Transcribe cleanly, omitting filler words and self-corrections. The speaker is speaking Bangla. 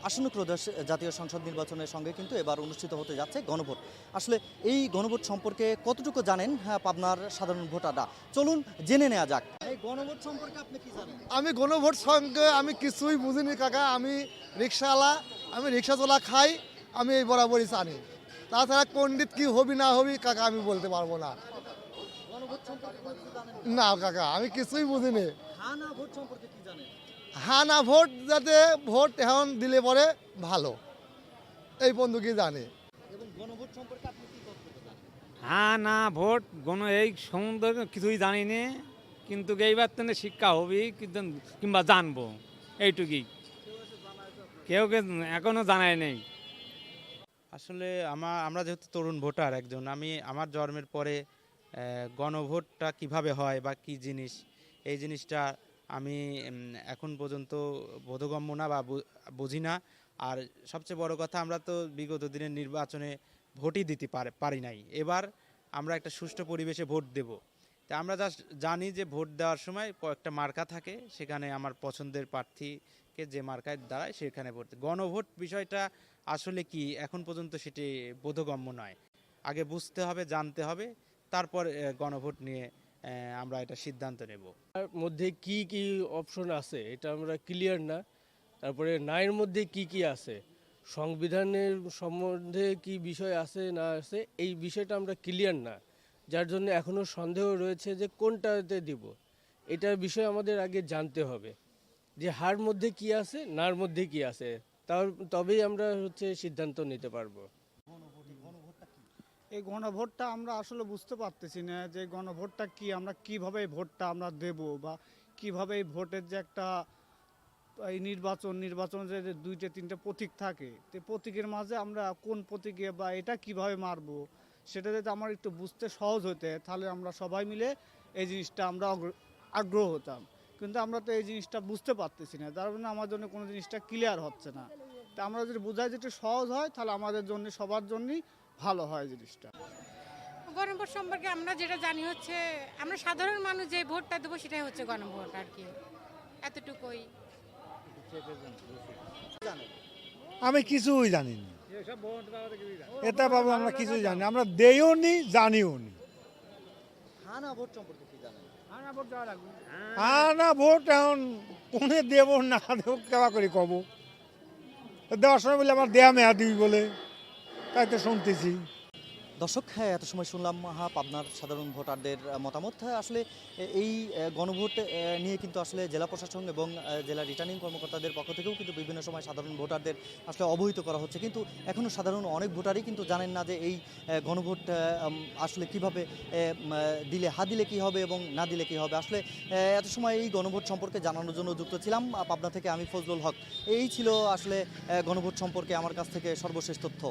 আসন্ন ত্রয়োদশ জাতীয় সংসদ নির্বাচনের সঙ্গে কিন্তু এবার অনুষ্ঠিত হতে যাচ্ছে গণভোট। আসলে এই গণভোট সম্পর্কে কতটুকু জানেন পাবনার সাধারণ ভোটাররা? চলুন জেনে নেওয়া যাক। এই গণভোট সম্পর্কে আপনি কি জানেন? আমি গণভোট সঙ্গে আমি কিছুই বুঝিনি কাকা। আমি রিক্সাওয়ালা, আমি রিক্সা চলা খাই, আমি এই বরাবরই জানি। তাছাড়া পণ্ডিত কি হবি না হবি কাকা আমি বলতে পারবো না। গণভোট সম্পর্কে কিছু জানেন? না কাকা, আমি কিছুই বুঝিনি। হ্যাঁ না ভোট সম্পর্কে কি জানেন? হ্যাঁ না ভোট, যাতে ভোট এখন দিলে পরে ভালো, এই বন্ধু কি জানে। এবং গণভোট সম্পর্কে আপনি কি বক্তব্য জানেন? হ্যাঁ না ভোট এই সম্বন্ধে কিছুই জানি না, কিন্তু এইবার তো শিক্ষা হবে কিন্তু কিংবা জানবো এইটুকুই। কেউ এখনো জানায় নেই। আসলে আমরা যেহেতু তরুণ ভোটার একজন, আমার জন্মের পরে গণভোটটা কিভাবে হয় বা কি জিনিস, এই জিনিসটা আমি এখন পর্যন্ত বোধগম্য না বা বুঝি না। আর সবচেয়ে বড় কথা, আমরা তো বিগত দিনের নির্বাচনে ভোটই দিতে পারি নাই। এবার আমরা একটা সুষ্ঠু পরিবেশে ভোট দেব। তা আমরা জাস্ট জানি যে ভোট দেওয়ার সময় কয়েকটা মার্কা থাকে, সেখানে আমার পছন্দের প্রার্থীকে যে মার্কায় দাঁড়ায় সেখানে ভোট। গণভোট বিষয়টা আসলে কি এখন পর্যন্ত সেটি বোধগম্য নয়। আগে বুঝতে হবে, জানতে হবে, তারপর গণভোট নিয়ে আমরা এটা সিদ্ধান্ত নেব। তার মধ্যে কি কি অপশন আছে এটা আমরা ক্লিয়ার না। তারপরে নায়ের মধ্যে কি কি আছে, সংবিধানের সম্বন্ধে কি বিষয় আছে না আছে, এই বিষয়টা আমরা ক্লিয়ার না, যার জন্য এখনো সন্দেহ রয়েছে যে কোনটাতে দিব। এটার বিষয় আমাদের আগে জানতে হবে যে হার মধ্যে কি আছে, নার মধ্যে কি আছে, তবেই আমরা সিদ্ধান্ত নিতে পারবো। এই গণভোটটা আমরা আসলে বুঝতে পারতেছি না যে গণভোটটা কি, আমরা কিভাবে এই ভোটটা আমরা দেব, বা কিভাবে এই ভোটের যে একটা এই নির্বাচনের যে দুইটা তিনটা প্রতীক থাকে, তো প্রতীকের মাঝে আমরা কোন প্রতীকে বা এটা কিভাবে মারবো, সেটা যদি আমার একটু বুঝতে সহজ হতে, তাহলে আমরা সবাই মিলে এই জিনিসটা আমরা আগ্রহ হতাম। কিন্তু আমরা তো এই জিনিসটা বুঝতে পারতেছি না, যার জন্য আমার জন্য কোনো জিনিসটা ক্লিয়ার হচ্ছে না। তা আমরা যদি বোঝাই যেটা সহজ হয়, তাহলে আমাদের জন্য সবার জন্যই ভালো হয় জিনিসটা। গণভোট সম্পর্কে আমরা যেটা জানি হচ্ছে, আমরা সাধারণ মানুষ যে ভোটটা দেবো সেটাই হচ্ছে গণভোট আর কি, এতটুকুই। আমি কিছুই জানি না, এটা বাবু আমরা কিছুই জানি, আমরা দেইও নি জানিও নি। হ্যাঁ না ভোট সম্পর্কে কি জানেন? হ্যাঁ না ভোট এখন কোনে দেব না দেব কেবা করে কব, দেওয়ার সময় বলে আমার দেয়া মেয়া দিবি বলে, তাই তো শুনতেছি। দর্শক, এত সময় শুনলাম পাবনার সাধারণ ভোটারদের মতামত। আসলে এই গণভোট নিয়ে কিন্তু আসলে জেলা প্রশাসন এবং জেলা রিটার্নিং কর্মকর্তাদের পক্ষ থেকেও কিন্তু বিভিন্ন সময় সাধারণ ভোটারদের আসলে অবহিত করা হচ্ছে, কিন্তু এখনও সাধারণ অনেক ভোটারই কিন্তু জানেন না যে এই গণভোট আসলে কিভাবে দিলে, দিলে কী হবে এবং না দিলে কী হবে। আসলে এত সময় এই গণভোট সম্পর্কে জানানোর জন্য যুক্ত ছিলাম পাবনা থেকে আমি ফজলুল হক। এই ছিল আসলে গণভোট সম্পর্কে আমার কাছ থেকে সর্বশেষ তথ্য।